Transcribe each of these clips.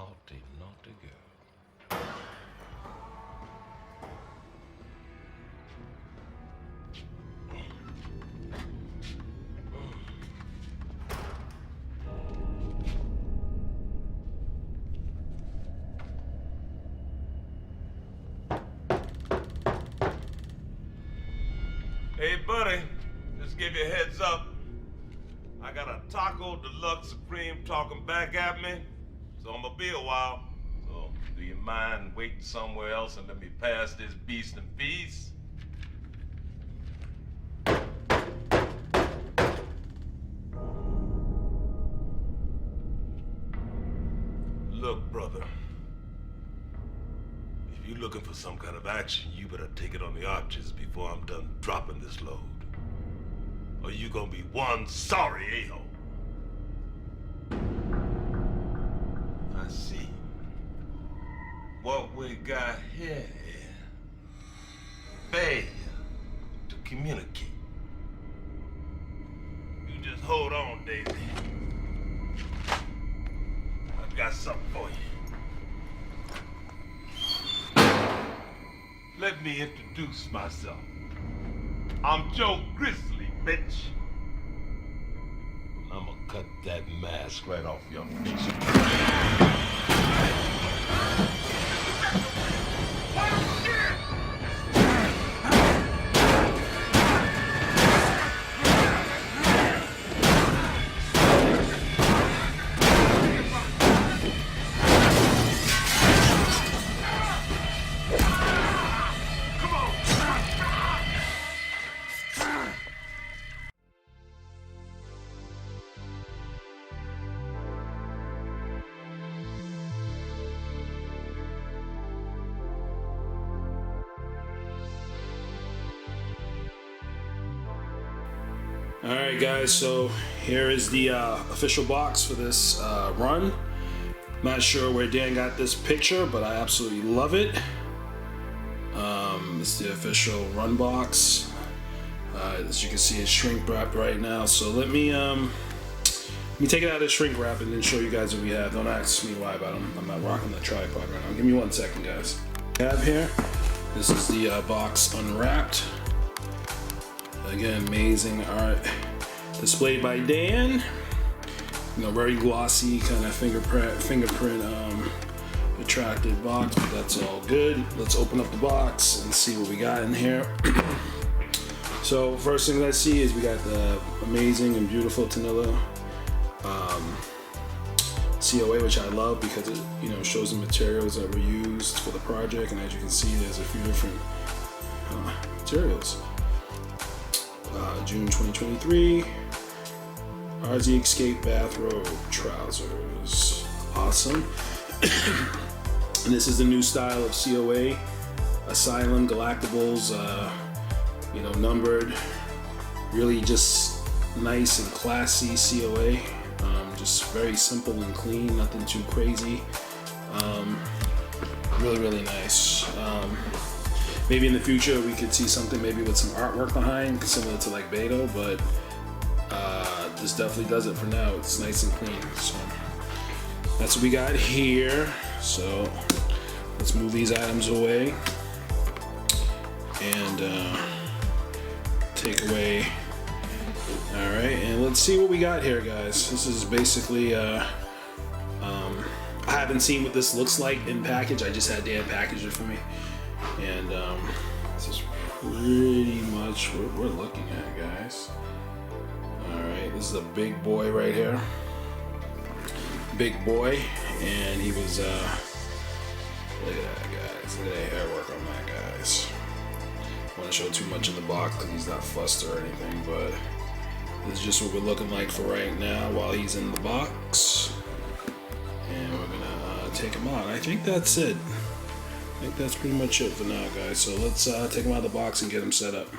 naughty, naughty girl. Hey, buddy, just give you a heads up. I got a Taco Deluxe Supreme talking back at me, so I'm gonna be a while. So, do you mind waiting somewhere else and let me pass this beast in peace? Look, brother, if you're looking for some kind of action, you better take it on the arches before I'm done dropping this load. Or you gonna be one sorry a-hole. I see. What we got here is failure to communicate. You just hold on, Daisy. I got something for you. Let me introduce myself. I'm Joe Grizzly, bitch. I'm gonna cut that mask right off your face. Alright guys, so here is the official box for this run. Not sure where Dan got this picture, but I absolutely love it. It's the official run box. As you can see, it's shrink wrapped right now. So let me take it out of the shrink wrap and then show you guys what we have. Don't ask me why, but I'm not rocking the tripod right now. Give me 1 second, guys. We have here, this is the box unwrapped. Again, amazing art displayed by Dan. You know, very glossy, kind of fingerprint attractive box, but that's all good. Let's open up the box and see what we got in here. So first thing I see is we got the amazing and beautiful Tinela COA, which I love because it, you know, shows the materials that were used for the project, and as you can see, there's a few different materials. June 2023, RZ Escape Bathrobe Trousers. Awesome. And this is the new style of COA, Asylum Galactables, you know, numbered. Really just nice and classy COA. Just very simple and clean, nothing too crazy. Really, really nice. Maybe in the future we could see something maybe with some artwork behind, similar to like Beto, but this definitely does it for now. It's nice and clean. So that's what we got here. So let's move these items away and take away. All right, and let's see what we got here, guys. This is basically I haven't seen what this looks like in package. I just had Dan package it for me. And this is pretty much what we're looking at, guys. Alright, this is a big boy right here. Big boy. And he was, look at that, guys. Look at that hair work on that, guys. I don't want to show too much in the box because he's not fussed or anything, but this is just what we're looking like for right now while he's in the box. And we're gonna take him out. I think that's it. I think that's pretty much it for now, guys. So let's take him out of the box and get him set up.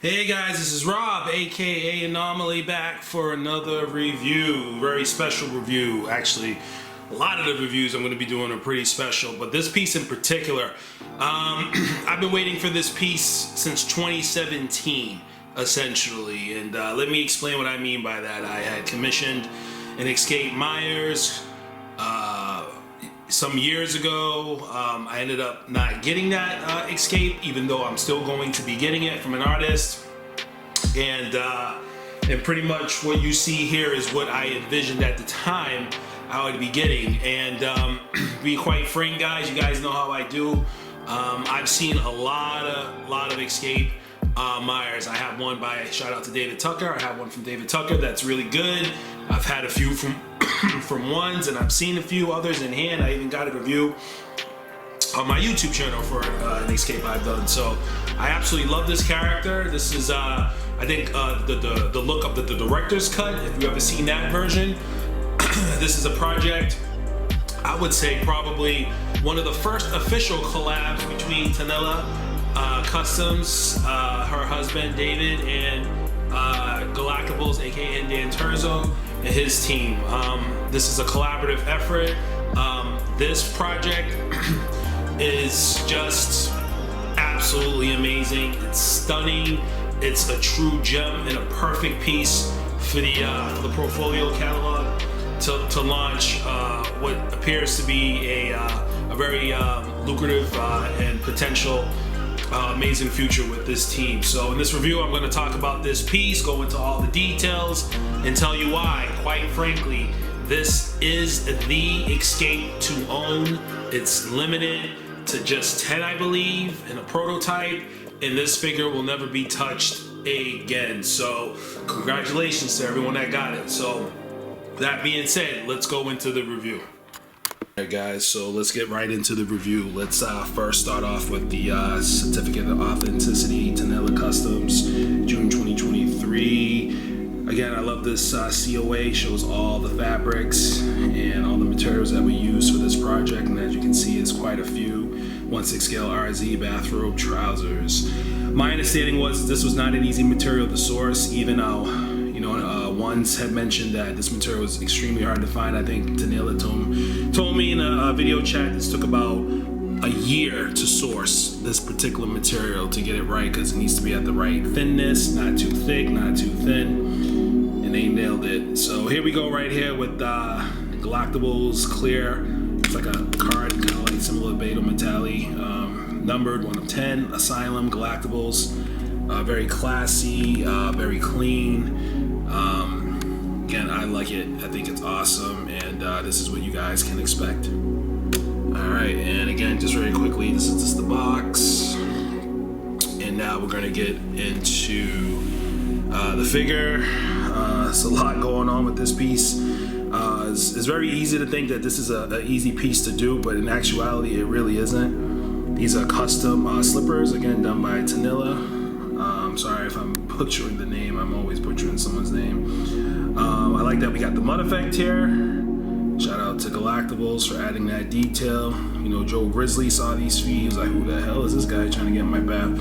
Hey guys, this is Rob, aka Anomaly, back for another review. Very special review. Actually, a lot of the reviews I'm going to be doing are pretty special, but this piece in particular, I've been waiting for this piece since 2017, essentially. And let me explain what I mean by that. I had commissioned an Escape Myers some years ago. I ended up not getting that Escape, even though I'm still going to be getting it from an artist. And pretty much what you see here is what I envisioned at the time I would be getting. And be quite frank, guys, you guys know how I do. I've seen a lot of Escape Myers. I have one by, shout out to David Tucker. I have one from David Tucker that's really good. I've had a few from from ones, and I've seen a few others in hand. I even got a review on my YouTube channel for an Escape I've done. So I absolutely love this character. This is I think the look of the director's cut, if you've ever seen that version. This is a project, I would say probably one of the first official collabs between Tinela Customs, her husband David, and Galactables, aka Dan Terzo, and his team. This is a collaborative effort. This project is just absolutely amazing. It's stunning. It's a true gem and a perfect piece for the portfolio catalog to launch what appears to be a very lucrative and potential amazing future with this team. So in this review, I'm going to talk about this piece, go into all the details, and tell you why. Quite frankly, this is the Escape to own. It's limited to just 10, I believe, in a prototype, and this figure will never be touched again. So congratulations to everyone that got it. So that being said, let's go into the review. Alright guys, so let's get right into the review. Let's first start off with the certificate of authenticity, Tinela Customs, June 2023. Again, I love this COA, shows all the fabrics and all the materials that we use for this project, and as you can see, it's quite a few. 1/6 scale RZ, bathrobe, trousers. My understanding was this was not an easy material to source, even though ones had mentioned that this material was extremely hard to find. I think Tinela told me in a video chat this took about a year to source this particular material to get it right, because it needs to be at the right thinness, not too thick, not too thin, and they nailed it. So here we go right here with Galactables clear. It's like a card, kind of like similar to Beta Metalli, numbered 1 of 10. Asylum Galactables, very classy, very clean. Again, I like it. I think it's awesome, and this is what you guys can expect. Alright, and again, just very quickly, this is just the box, and now we're going to get into the figure. There's a lot going on with this piece. It's very easy to think that this is an easy piece to do, but in actuality it really isn't. These are custom slippers, again done by Tinela. I'm sorry if I'm butchering the name. I'm always butchering someone's name. I like that we got the mud effect here. Shout out to Galactables for adding that detail. You know, Joe Grizzly saw these feet. He was like, who the hell is this guy trying to get in my bath?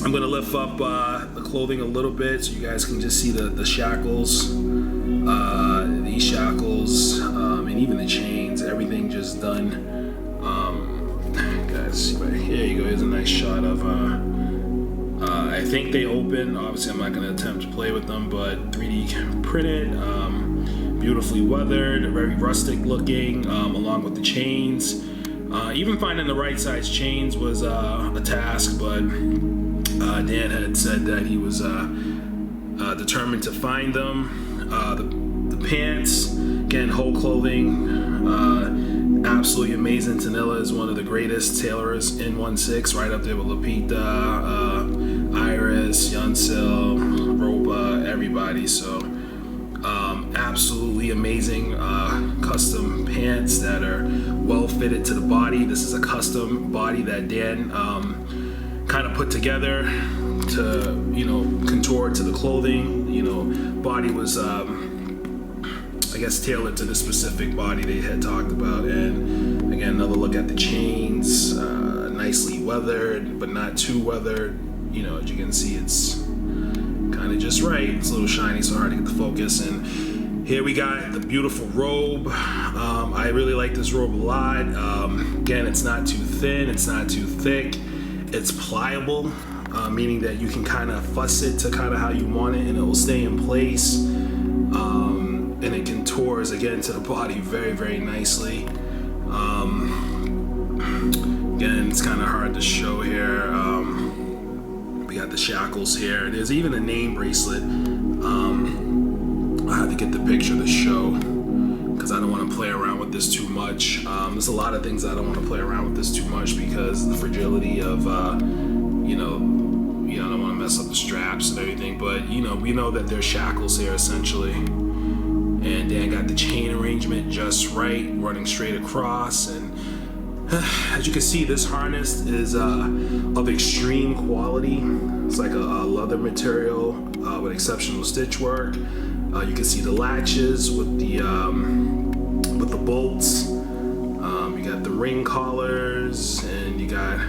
I'm gonna lift up the clothing a little bit so you guys can just see the shackles. These shackles, and even the chains, everything just done. Guys, see right here you go. Here's a nice shot of I think they open. Obviously, I'm not going to attempt to play with them, but 3D printed, beautifully weathered, very rustic looking, along with the chains. Even finding the right size chains was a task, but Dan had said that he was determined to find them. The pants, again, whole clothing, absolutely amazing. Tinela is one of the greatest tailorers in 1/6, right up there with Lupita, Iris, Yunsil, Ropa, everybody. So absolutely amazing custom pants that are well fitted to the body. This is a custom body that Dan kind of put together to, contoured to the clothing. Body was I guess tailored to the specific body they had talked about. And again, another look at the chains, nicely weathered but not too weathered. you know, as you can see, it's kind of just right. It's a little shiny, so hard to get the focus. And here we got the beautiful robe. I really like this robe a lot. Again, it's not too thin, it's not too thick. It's pliable, meaning that you can kind of fuss it to kind of how you want it, and it will stay in place. And it contours again to the body very, very nicely. Again, it's kind of hard to show here. We got the shackles here. There's even a name bracelet. I have to get the picture to show because I don't want to play around with this too much. There's a lot of things I don't want to play around with this too much because the fragility of, you know, I don't want to mess up the straps and everything. But you know, we know that there's shackles here essentially. And Dan got the chain arrangement just right, running straight across. And as you can see, this harness is of extreme quality. It's like a leather material with exceptional stitch work. You can see the latches with the bolts. You got the ring collars, and you got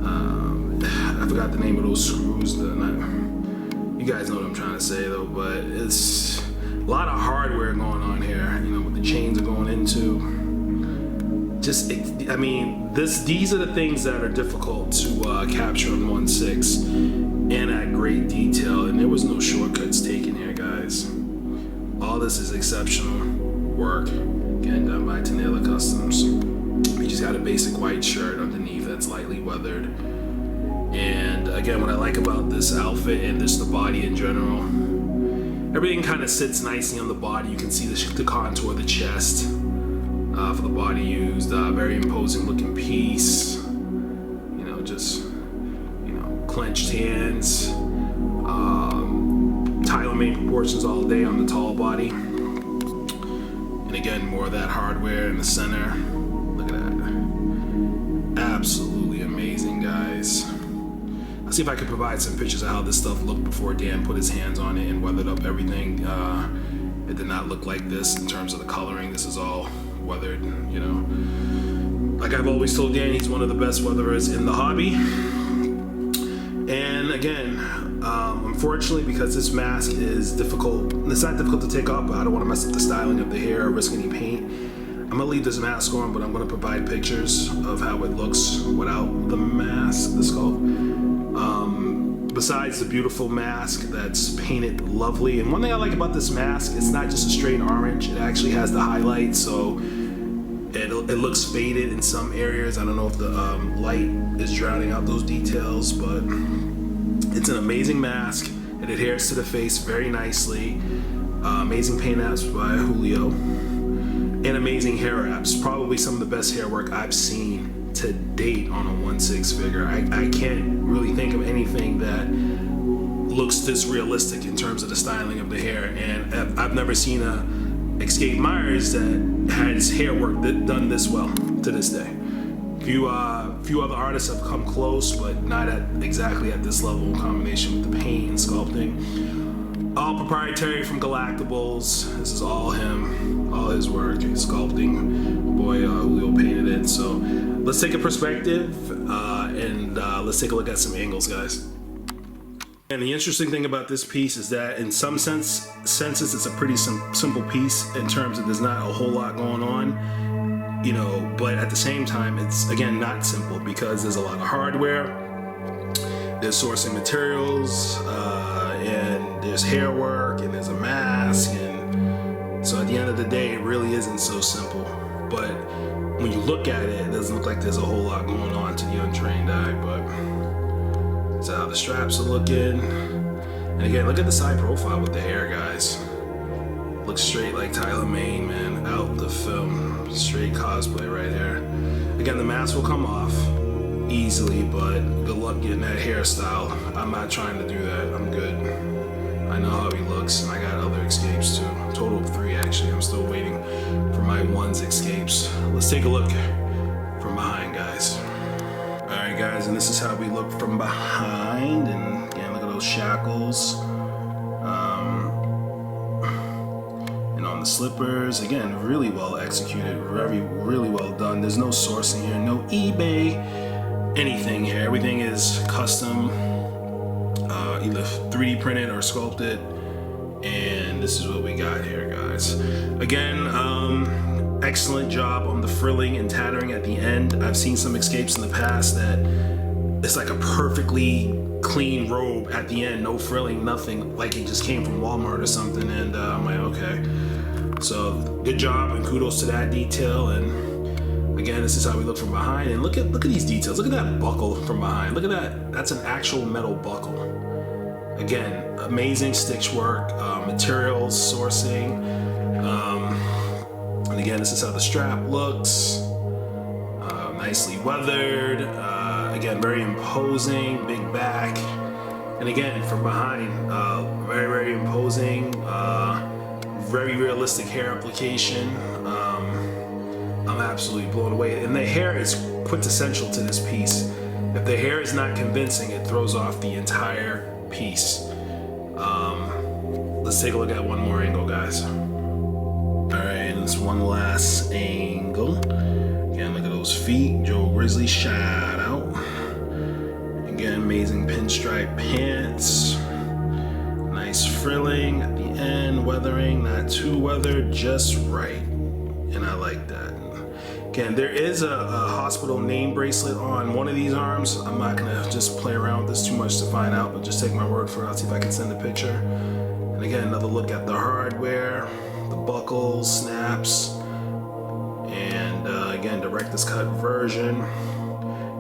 I forgot the name of those screws. You guys know what I'm trying to say though, but it's a lot of hardware going on here. You know, what the chains are going into. I mean, these are the things that are difficult to capture on 1/6 and at great detail, and there was no shortcuts taken here, guys. All this is exceptional work getting done by Tinela Customs. We just got a basic white shirt underneath that's lightly weathered. And again, what I like about this outfit and just the body in general, everything kind of sits nicely on the body. You can see the contour of the chest. For the body used, very imposing looking piece. You know, just, you know, clenched hands. Tailor-made proportions all day on the tall body. And again, more of that hardware in the center. Look at that. Absolutely amazing, guys. I'll see if I can provide some pictures of how this stuff looked before Dan put his hands on it and weathered up everything. It did not look like this in terms of the coloring. This is all weathered, you know. Like I've always told Dan, he's one of the best weatherers in the hobby. And again, unfortunately, because this mask is difficult, it's not difficult to take off, but I don't want to mess up the styling of the hair or risk any paint. I'm gonna leave this mask on, but I'm gonna provide pictures of how it looks without the mask, the sculpt. Besides the beautiful mask that's painted lovely, and one thing I like about this mask, it's not just a straight orange, it actually has the highlights, so it looks faded in some areas. I don't know if the light is drowning out those details, but it's an amazing mask. It adheres to the face very nicely. Amazing paint apps by Julio, and amazing hair apps. Probably some of the best hair work I've seen to date on a 1/6 figure. I can't really think of anything that looks this realistic in terms of the styling of the hair, and I've never seen a Escape Myers that had his hair work done this well to this day. Few other artists have come close, but not exactly at this level in combination with the paint and sculpting. All proprietary from Galactables. This is all him, all his work, his sculpting. Boy, Julio painted it. So let's take a perspective and let's take a look at some angles, guys. And the interesting thing about this piece is that in some senses it's a pretty simple piece in terms of there's not a whole lot going on, you know, but at the same time it's again not simple because there's a lot of hardware, there's sourcing materials, and there's hair work, and there's a mask, and so at the end of the day it really isn't so simple. But when you look at it, it doesn't look like there's a whole lot going on to the untrained eye, but that's how the straps are looking. And again, look at the side profile with the hair, guys. Looks straight like Tyler Mane, man, out the film. Straight cosplay right here. Again, the mask will come off easily, but good luck getting that hairstyle. I'm not trying to do that, I'm good. I know how he looks, and I got other escapes too. Total of 3 actually. I'm still waiting for my 1's escapes. Let's take a look from behind, guys. Alright guys, and this is how we look from behind, and again, look at those shackles. And on the slippers, again, really well executed, really well done. There's no sourcing here, no eBay. anything here. Everything is custom, either 3D printed or sculpted. And this is what we got here, guys. Again, excellent job on the frilling and tattering at the end. I've seen some escapes in the past that it's like a perfectly clean robe at the end, no frilling, nothing, like it just came from Walmart or something. And I'm like, okay. So good job and kudos to that detail. And again, this is how we look from behind. And look at these details. Look at that buckle from behind. Look at that. That's an actual metal buckle. Again, amazing stitch work, materials, sourcing. And again, this is how the strap looks. Nicely weathered. Again, very imposing, big back. And again, from behind, very, very imposing. Very realistic hair application. I'm absolutely blown away. And the hair is quintessential to this piece. If the hair is not convincing, it throws off the entire piece. Let's take a look at one more angle, guys. All right, let's one last angle. Again, look at those feet. Joe Grizzly, shout out. Again, amazing pinstripe pants. Nice frilling at the end, weathering, not too weathered, just right. And I like that. Again, there is a hospital name bracelet on one of these arms. I'm not gonna just play around with this too much to find out, but just take my word for it. I'll see if I can send a picture. And again, another look at the hardware, the buckles, snaps, and again, director's cut version.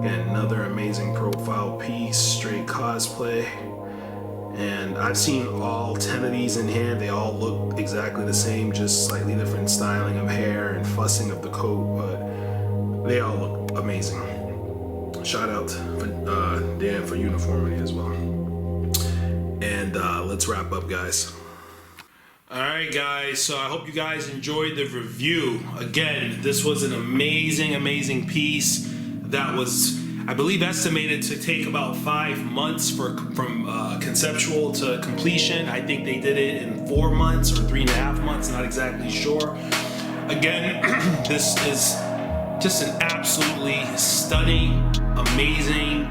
Again, another amazing profile piece, straight cosplay. And I've seen all 10 of these in hand. They all look exactly the same, just slightly different styling of hair and fussing of the coat, but they all look amazing. Shout out to Dan for uniformity as well. And let's wrap up, guys. All right, guys, so I hope you guys enjoyed the review. Again, this was an amazing, amazing piece that was, I believe, estimated to take about 5 months from conceptual to completion. I think they did it in 4 months or 3.5 months, not exactly sure. Again, this is just an absolutely stunning, amazing,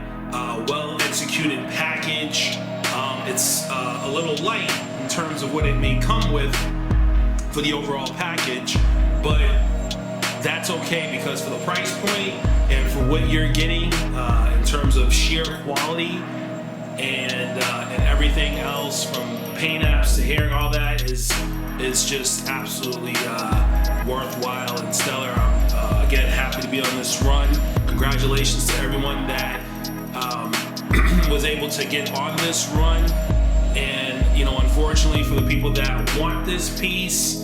well-executed package. It's a little light in terms of what it may come with for the overall package, but that's okay because for the price point and for what you're getting in terms of sheer quality and everything else, from paint apps to hair and all that, is just absolutely worthwhile and stellar. I'm again happy to be on this run. Congratulations to everyone that was able to get on this run. And unfortunately for the people that want this piece,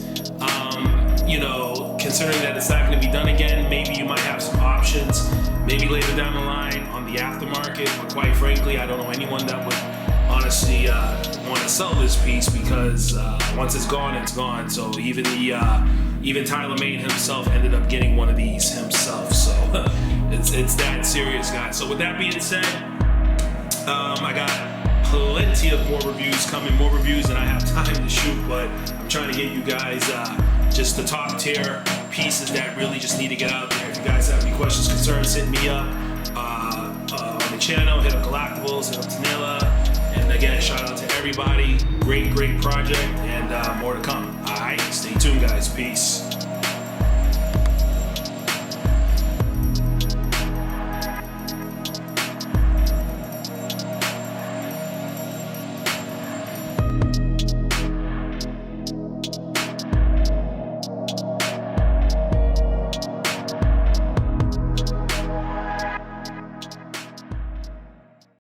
considering that it's not going to be done again, maybe you might have some options, maybe later down the line on the aftermarket. But quite frankly, I don't know anyone that would honestly want to sell this piece, because once it's gone, it's gone. So even Tyler Mane himself ended up getting one of these himself. So it's that serious, guys. So with that being said, I got plenty of more reviews coming, more reviews than I have time to shoot, but I'm trying to get you guys just the top tier pieces that really just need to get out there. If you guys have any questions, concerns, hit me up on the channel, hit up Collectibles, hit up Tinela, and again, shout out to everybody. Great project, and more to come. All right, stay tuned, guys. Peace.